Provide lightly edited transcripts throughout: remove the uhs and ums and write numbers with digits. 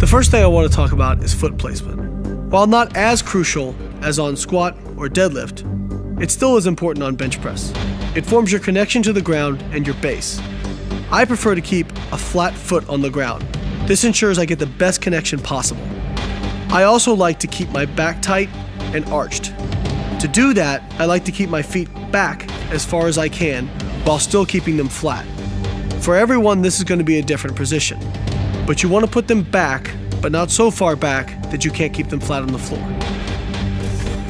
The first thing I want to talk about is foot placement. While not as crucial as on squat or deadlift, it still is important on bench press. It forms your connection to the ground and your base. I prefer to keep a flat foot on the ground. This ensures I get the best connection possible. I also like to keep my back tight and arched. To do that, I like to keep my feet back as far as I can while still keeping them flat. For everyone, this is going to be a different position, but you want to put them back, but not so far back that you can't keep them flat on the floor.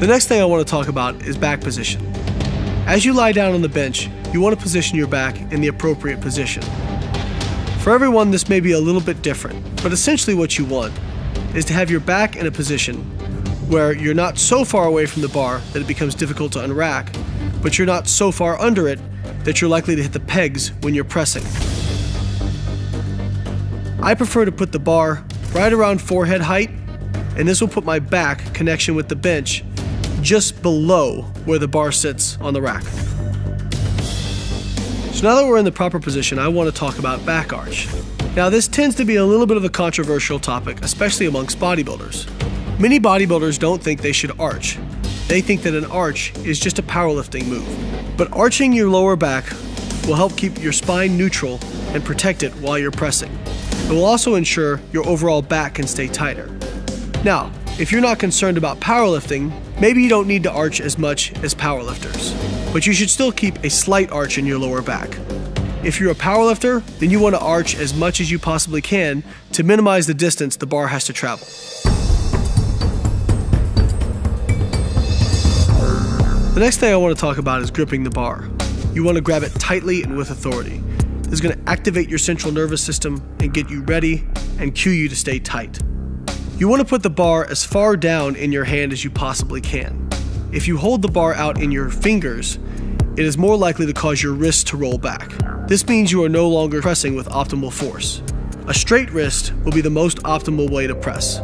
The next thing I want to talk about is back position. As you lie down on the bench, you want to position your back in the appropriate position. For everyone, this may be a little bit different, but essentially what you want is to have your back in a position where you're not so far away from the bar that it becomes difficult to unrack, but you're not so far under it that you're likely to hit the pegs when you're pressing. I prefer to put the bar right around forehead height, and this will put my back connection with the bench just below where the bar sits on the rack. So now that we're in the proper position, I want to talk about back arch. Now this tends to be a little bit of a controversial topic, especially amongst bodybuilders. Many bodybuilders don't think they should arch. They think that an arch is just a powerlifting move. But arching your lower back will help keep your spine neutral and protect it while you're pressing. It will also ensure your overall back can stay tighter. Now, if you're not concerned about powerlifting, maybe you don't need to arch as much as powerlifters, but you should still keep a slight arch in your lower back. If you're a powerlifter, then you want to arch as much as you possibly can to minimize the distance the bar has to travel. The next thing I want to talk about is gripping the bar. You want to grab it tightly and with authority. This is going to activate your central nervous system and get you ready and cue you to stay tight. You want to put the bar as far down in your hand as you possibly can. If you hold the bar out in your fingers, it is more likely to cause your wrist to roll back. This means you are no longer pressing with optimal force. A straight wrist will be the most optimal way to press.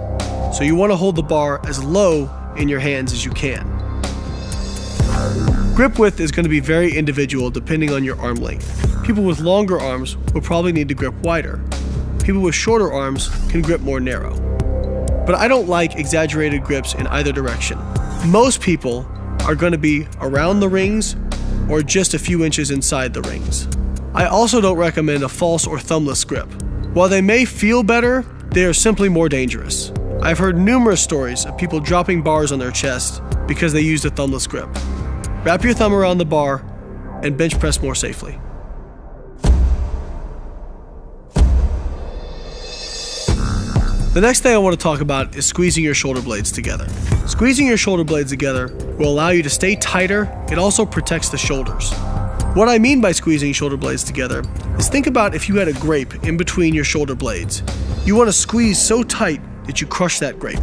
So you want to hold the bar as low in your hands as you can. Grip width is going to be very individual depending on your arm length. People with longer arms will probably need to grip wider. People with shorter arms can grip more narrow. But I don't like exaggerated grips in either direction. Most people are going to be around the rings or just a few inches inside the rings. I also don't recommend a false or thumbless grip. While they may feel better, they are simply more dangerous. I've heard numerous stories of people dropping bars on their chest because they used a thumbless grip. Wrap your thumb around the bar and bench press more safely. The next thing I want to talk about is squeezing your shoulder blades together. Squeezing your shoulder blades together will allow you to stay tighter. It also protects the shoulders. What I mean by squeezing shoulder blades together is think about if you had a grape in between your shoulder blades. You want to squeeze so tight that you crush that grape.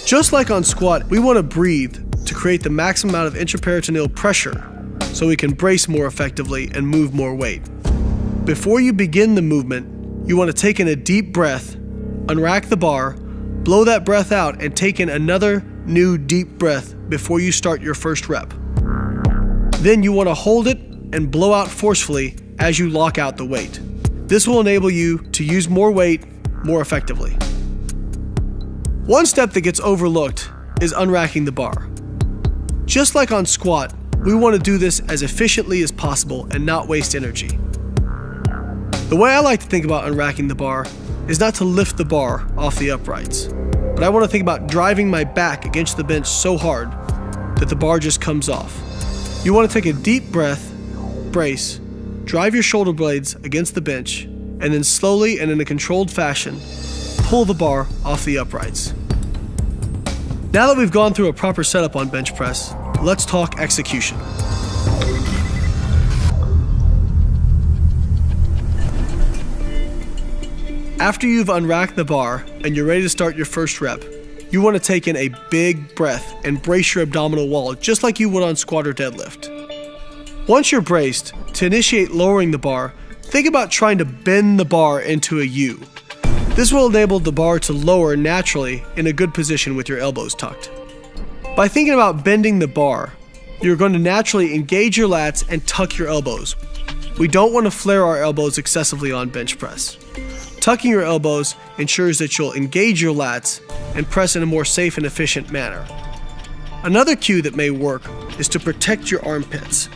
Just like on squat, we want to breathe to create the maximum amount of intraperitoneal pressure so we can brace more effectively and move more weight. Before you begin the movement, you want to take in a deep breath, unrack the bar, blow that breath out, and take in another new deep breath before you start your first rep. Then you want to hold it and blow out forcefully as you lock out the weight. This will enable you to use more weight more effectively. One step that gets overlooked is unracking the bar. Just like on squat, we want to do this as efficiently as possible and not waste energy. The way I like to think about unracking the bar is not to lift the bar off the uprights, but I want to think about driving my back against the bench so hard that the bar just comes off. You want to take a deep breath, brace, drive your shoulder blades against the bench, and then slowly and in a controlled fashion, pull the bar off the uprights. Now that we've gone through a proper setup on bench press, let's talk execution. After you've unracked the bar and you're ready to start your first rep, you want to take in a big breath and brace your abdominal wall just like you would on squat or deadlift. Once you're braced, to initiate lowering the bar, think about trying to bend the bar into a U. This will enable the bar to lower naturally in a good position with your elbows tucked. By thinking about bending the bar, you're going to naturally engage your lats and tuck your elbows. We don't want to flare our elbows excessively on bench press. Tucking your elbows ensures that you'll engage your lats and press in a more safe and efficient manner. Another cue that may work is to protect your armpits.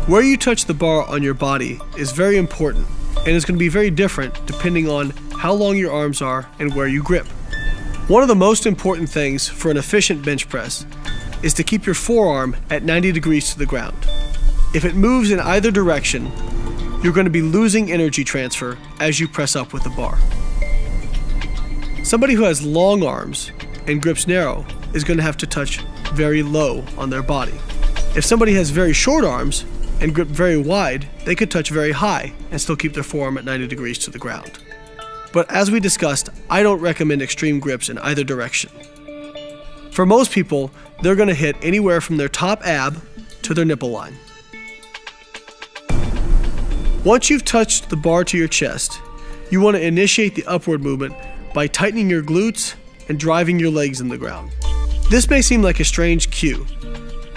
Where you touch the bar on your body is very important, and it's going to be very different depending on how long your arms are and where you grip. One of the most important things for an efficient bench press is to keep your forearm at 90 degrees to the ground. If it moves in either direction, you're going to be losing energy transfer as you press up with the bar. Somebody who has long arms and grips narrow is going to have to touch very low on their body. If somebody has very short arms and grip very wide, they could touch very high and still keep their forearm at 90 degrees to the ground. But as we discussed, I don't recommend extreme grips in either direction. For most people, they're going to hit anywhere from their top ab to their nipple line. Once you've touched the bar to your chest, you want to initiate the upward movement by tightening your glutes and driving your legs in the ground. This may seem like a strange cue,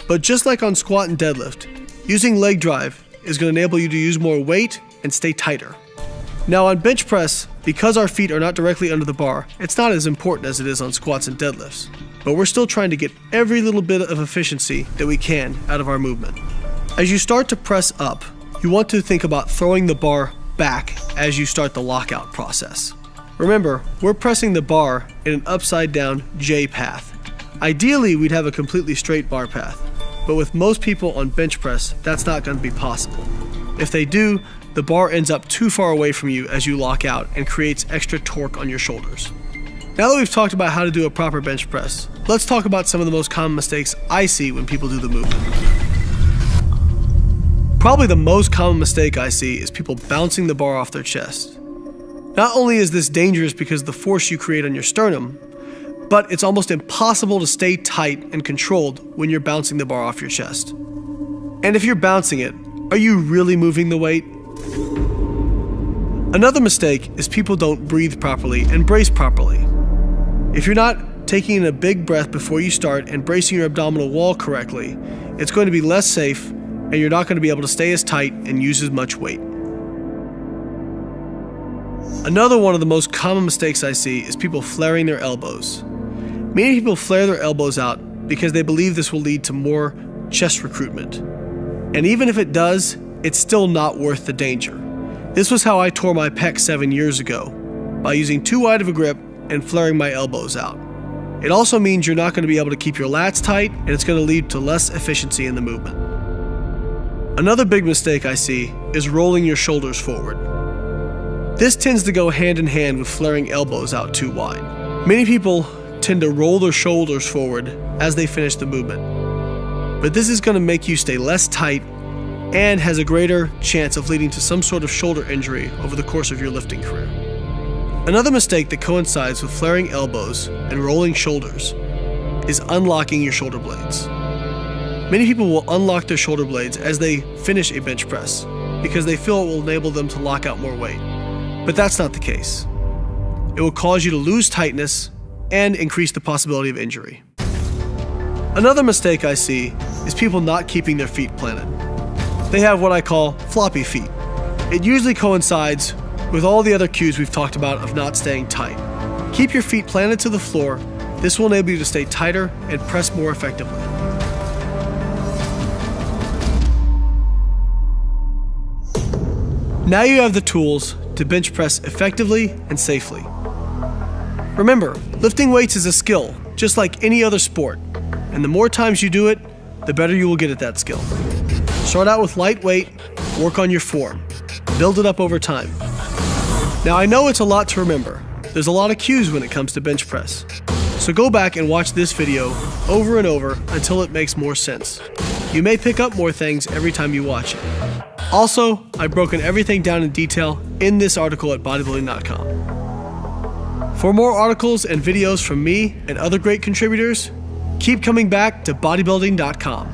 but just like on squat and deadlift, using leg drive is going to enable you to use more weight and stay tighter. Now on bench press, because our feet are not directly under the bar, it's not as important as it is on squats and deadlifts, but we're still trying to get every little bit of efficiency that we can out of our movement. As you start to press up, you want to think about throwing the bar back as you start the lockout process. Remember, we're pressing the bar in an upside down J path. Ideally, we'd have a completely straight bar path, but with most people on bench press, that's not going to be possible. If they do, the bar ends up too far away from you as you lock out and creates extra torque on your shoulders. Now that we've talked about how to do a proper bench press, let's talk about some of the most common mistakes I see when people do the movement. Probably the most common mistake I see is people bouncing the bar off their chest. Not only is this dangerous because of the force you create on your sternum, but it's almost impossible to stay tight and controlled when you're bouncing the bar off your chest. And if you're bouncing it, are you really moving the weight? Another mistake is people don't breathe properly and brace properly. If you're not taking in a big breath before you start and bracing your abdominal wall correctly, it's going to be less safe and you're not going to be able to stay as tight and use as much weight. Another one of the most common mistakes I see is people flaring their elbows. Many people flare their elbows out because they believe this will lead to more chest recruitment. And even if it does, it's still not worth the danger. This was how I tore my pec 7 years ago, by using too wide of a grip and flaring my elbows out. It also means you're not going to be able to keep your lats tight, and it's going to lead to less efficiency in the movement. Another big mistake I see is rolling your shoulders forward. This tends to go hand in hand with flaring elbows out too wide. Many people tend to roll their shoulders forward as they finish the movement, but this is going to make you stay less tight and has a greater chance of leading to some sort of shoulder injury over the course of your lifting career. Another mistake that coincides with flaring elbows and rolling shoulders is unlocking your shoulder blades. Many people will unlock their shoulder blades as they finish a bench press because they feel it will enable them to lock out more weight. But that's not the case. It will cause you to lose tightness and increase the possibility of injury. Another mistake I see is people not keeping their feet planted. They have what I call floppy feet. It usually coincides with all the other cues we've talked about of not staying tight. Keep your feet planted to the floor. This will enable you to stay tighter and press more effectively. Now you have the tools to bench press effectively and safely. Remember, lifting weights is a skill, just like any other sport, and the more times you do it, the better you will get at that skill. Start out with lightweight, work on your form, build it up over time. Now I know it's a lot to remember. There's a lot of cues when it comes to bench press. So go back and watch this video over and over until it makes more sense. You may pick up more things every time you watch it. Also, I've broken everything down in detail in this article at bodybuilding.com. For more articles and videos from me and other great contributors, keep coming back to bodybuilding.com.